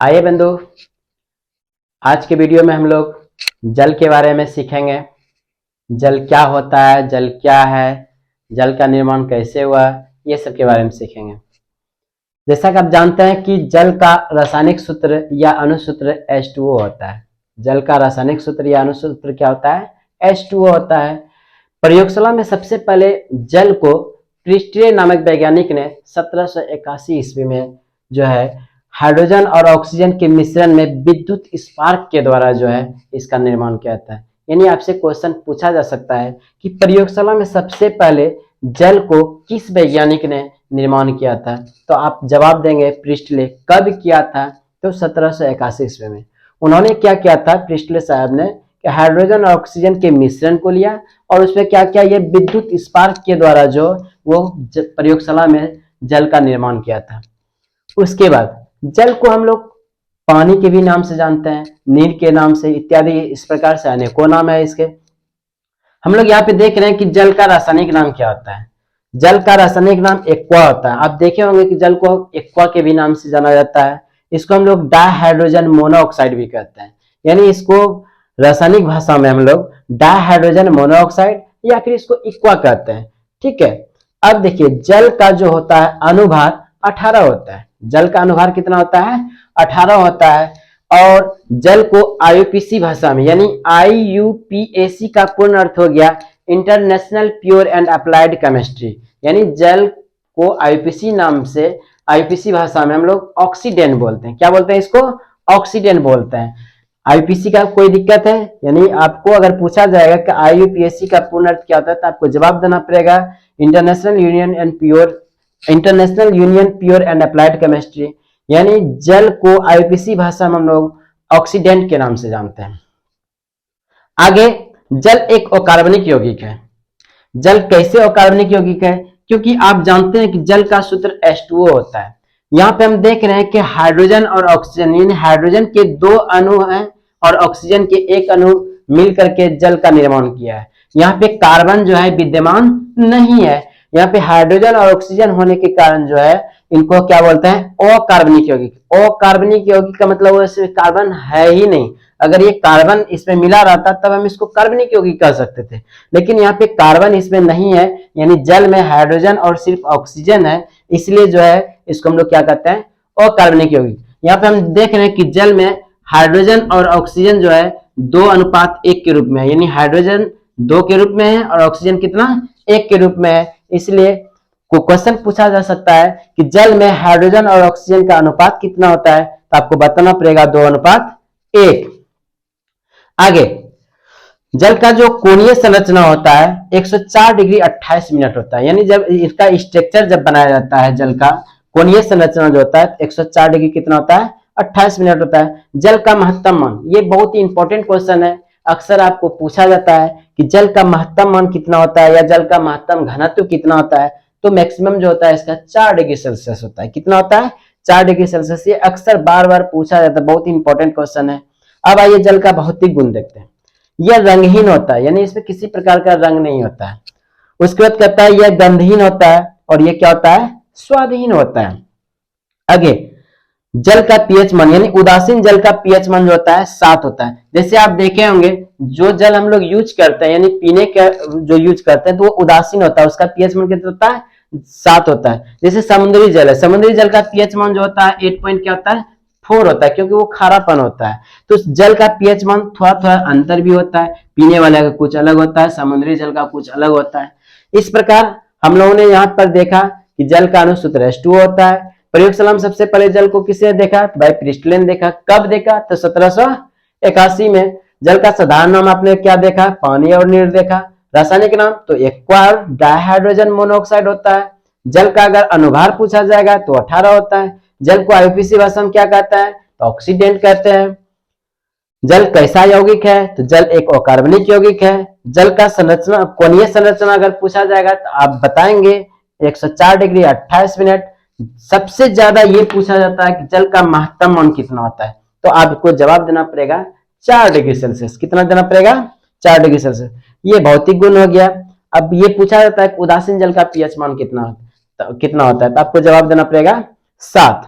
आइए बंधु, आज के वीडियो में हम लोग जल के बारे में सीखेंगे। जल क्या होता है, जल क्या है, जल का निर्माण कैसे हुआ, ये सब के बारे में सीखेंगे। जैसा कि आप जानते हैं कि जल का रासायनिक सूत्र या अणुसूत्र H2O होता है। जल का रासायनिक सूत्र या अणुसूत्र क्या होता है? H2O होता है। प्रयोगशाला में सबसे पहले जल को प्रिस्टले नामक वैज्ञानिक ने 1781 ईस्वी में जो है हाइड्रोजन और ऑक्सीजन के मिश्रण में विद्युत स्पार्क के द्वारा जो है इसका निर्माण किया था। यानी आपसे क्वेश्चन पूछा जा सकता है कि प्रयोगशाला में सबसे पहले जल को किस वैज्ञानिक ने निर्माण किया था, तो आप जवाब देंगे प्रिस्टले। कब किया था? तो 1781 ईस्वी में। उन्होंने क्या किया था प्रिस्टले साहब ने कि हाइड्रोजन और ऑक्सीजन के मिश्रण को लिया और उसमें क्या किया, ये विद्युत स्पार्क के द्वारा जो वो प्रयोगशाला में जल का निर्माण किया था। उसके बाद जल को हम लोग पानी के भी नाम से जानते हैं, नीर के नाम से इत्यादि, इस प्रकार से अनेकों नाम है इसके। हम लोग यहाँ पे देख रहे हैं कि जल का रासायनिक नाम क्या होता है। जल का रासायनिक नाम एक्वा होता है। आप देखे होंगे कि जल को एक्वा के भी नाम से जाना जाता है। इसको हम लोग डाइहाइड्रोजन मोनोऑक्साइड भी कहते हैं। यानी इसको रासायनिक भाषा में हम लोग डाइहाइड्रोजन मोनोऑक्साइड या फिर इसको एक्वा कहते हैं। ठीक है। अब देखिए, जल का जो होता है अनुभार 18 होता है। जल का अनुभार कितना होता है? 18 होता है। और जल को आईयूपीसी भाषा में यानी IUPAC का पूर्ण अर्थ हो गया international pure and applied chemistry. यानी जल को आईयूपीसी नाम से, आईयूपीसी भाषा में हम लोग ऑक्सीडेंट बोलते हैं। क्या बोलते हैं इसको? ऑक्सीडेंट बोलते हैं। आईयूपीसी का कोई दिक्कत है? यानी आपको अगर पूछा जाएगा कि IUPAC का पूर्ण अर्थ क्या होता है, तो आपको जवाब देना पड़ेगा international union pure and applied chemistry. यानी जल को आईयूपीसी भाषा में हम लोग ऑक्सीडेंट के नाम से जानते हैं। आगे, जल एक अकार्बनिक यौगिक है। जल कैसे अकार्बनिक यौगिक है? क्योंकि आप जानते हैं कि जल का सूत्र H2O होता है। यहाँ पे हम देख रहे हैं कि हाइड्रोजन और ऑक्सीजन, यानी हाइड्रोजन के 2 अणु हैं और ऑक्सीजन के 1 अणु मिलकर के जल का निर्माण किया है। यहाँ पे कार्बन जो है विद्यमान नहीं है। यहाँ पे हाइड्रोजन और ऑक्सीजन होने के कारण जो है इनको क्या बोलते हैं? अकार्बनिक यौगिक। अकार्बनिक यौगिक का मतलब इसमें कार्बन है ही नहीं। अगर ये कार्बन इसमें मिला रहता तब हम इसको कार्बनिक यौगिक कह सकते थे, लेकिन यहाँ पे कार्बन इसमें नहीं है। यानी जल में हाइड्रोजन और सिर्फ ऑक्सीजन है, इसलिए जो है इसको हम लोग क्या कहते हैं? अकार्बनिक यौगिक। यहाँ पे हम देख रहे हैं कि जल में हाइड्रोजन और ऑक्सीजन जो है 2:1 के रूप में है। यानी हाइड्रोजन 2 के रूप में है और ऑक्सीजन कितना? 1 के रूप में है। इसलिए को क्वेश्चन पूछा जा सकता है कि जल में हाइड्रोजन और ऑक्सीजन का अनुपात कितना होता है, तो आपको बताना पड़ेगा 2:1। आगे, जल का जो कोणीय संरचना होता है 104 डिग्री 28 मिनट होता है। यानी जब इसका स्ट्रक्चर जब बनाया जाता है, जल का कोणीय संरचना जो होता है 104 डिग्री कितना होता है? 28 मिनट होता है। जल का महत्तम मान, ये बहुत ही इंपॉर्टेंट क्वेश्चन है। अक्सर आपको पूछा जाता है कि जल का महत्तम मान कितना होता है या जल का महत्तम घनत्व कितना होता है, तो मैक्सिमम जो होता है इसका 4 डिग्री सेल्सियस होता है। कितना होता है? 4 डिग्री सेल्सियस। ये अक्सर बार बार पूछा जाता है, बहुत ही इंपॉर्टेंट क्वेश्चन है। अब आइए जल का भौतिक गुण देखते हैं। यह रंगहीन होता है, यानी इसमें किसी प्रकार का रंग नहीं होता है। उसके बाद कहता है यह गंधहीन होता है और यह क्या होता है? स्वादहीन होता है। आगे, जल का पीएच मान, यानी उदासीन जल का पीएच मान जो होता है 7 होता है। जैसे आप देखे होंगे जो जल हम लोग यूज करते हैं, यानी पीने का जो यूज करते हैं, तो वो उदासीन होता है, उसका पीएच मान कितना होता है? 7 होता है। जैसे समुद्री जल है, समुद्री जल का पीएच मान जो होता है 8 पॉइंट क्या होता है? 4 होता है, क्योंकि वो खारापन होता है। तो जल का पीएच मान थोड़ा थोड़ा अंतर भी होता है। पीने वाले का कुछ अलग होता है, समुद्री जल का कुछ अलग होता है। इस प्रकार हम लोगों ने यहाँ पर देखा कि जल का अणुसूत्र H2O होता है। प्रयोगशाला में सबसे पहले जल को किसने देखा? भाई प्रिस्टले ने देखा। कब देखा? तो 1781 में। जल का साधारण नाम आपने क्या देखा? पानी और नीर देखा। रासायनिक नाम तो एक्वा और डाइहाइड्रोजन मोनोऑक्साइड होता है। जल का अगर अनुभार पूछा जाएगा तो 18 होता है। जल को आईयूपीसी भाषा में क्या कहता है? तो ऑक्सीडेंट कहते हैं। जल कैसा यौगिक है? तो जल एक अकार्बनिक यौगिक है। जल का संरचना, कोणीय संरचना अगर पूछा जाएगा तो आप बताएंगे 104 डिग्री 28 मिनट। सबसे ज्यादा ये पूछा जाता है कि जल का महत्तम मान कितना होता है, तो आपको जवाब देना पड़ेगा 4 डिग्री सेल्सियस। कितना देना पड़ेगा? 4 डिग्री सेल्सियस। ये भौतिक गुण हो गया। अब ये पूछा जाता है कि उदासीन जल का पीएच मान कितना होता है, तो आपको जवाब देना पड़ेगा 7।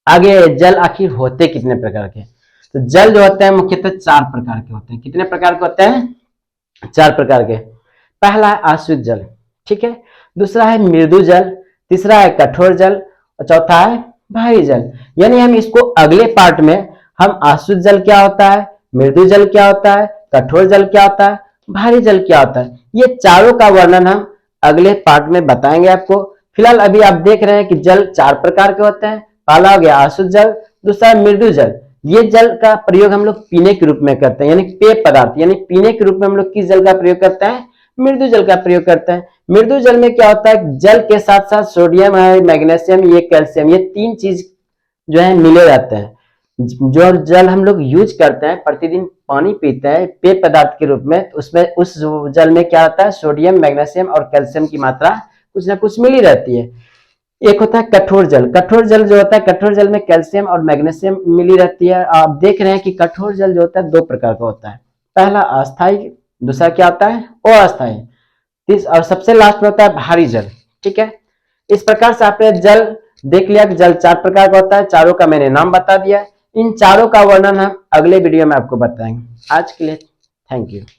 आगे जल आखिर होते कितने प्रकार के? तो जल जो होते हैं मुख्यतः 4 प्रकार के होते हैं। कितने प्रकार के होते हैं? 4 प्रकार के। पहला है आश्रित जल, ठीक है। दूसरा है मृदु जल, तीसरा है कठोर जल और चौथा है भारी जल। यानी हम इसको अगले पार्ट में हम आश्रित जल क्या होता है, मृदु जल क्या होता है, कठोर जल क्या होता है, भारी जल क्या होता है, ये चारों का वर्णन हम अगले पार्ट में बताएंगे आपको। फिलहाल अभी आप देख रहे हैं कि जल 4 प्रकार के होते हैं। पहला हो गया आश्रित जल, दूसरा है मृदु जल। ये जल का प्रयोग हम लोग पीने के रूप में करते हैं, यानी पेय पदार्थ यानी पीने के रूप में हम लोग किस जल का प्रयोग करते हैं? मृदु जल का प्रयोग करते हैं। मृदु जल में क्या होता है, जल के साथ साथ सोडियम है, मैग्नीशियम, ये कैल्शियम, ये 3 चीज जो है मिले रहते हैं। जो जल हम लोग यूज करते हैं, प्रतिदिन पानी पीते हैं पेय पदार्थ के रूप में, उसमें उस जल में क्या होता है, सोडियम, मैग्नीशियम और कैल्शियम की मात्रा कुछ ना कुछ मिली रहती है। एक होता है कठोर जल। कठोर जल जो होता है, कठोर जल में कैल्शियम और मैग्नीशियम मिली रहती है। आप देख रहे हैं कि कठोर जल जो होता है 2 प्रकार का होता है। पहला अस्थाई, दूसरा क्या होता है, अस्थाई। और सबसे लास्ट में होता है भारी जल, ठीक है। इस प्रकार से आपने जल देख लिया कि जल 4 प्रकार का होता है। चारों का मैंने नाम बता दिया। इन चारों का वर्णन हम अगले वीडियो में आपको बताएंगे। आज के लिए थैंक यू।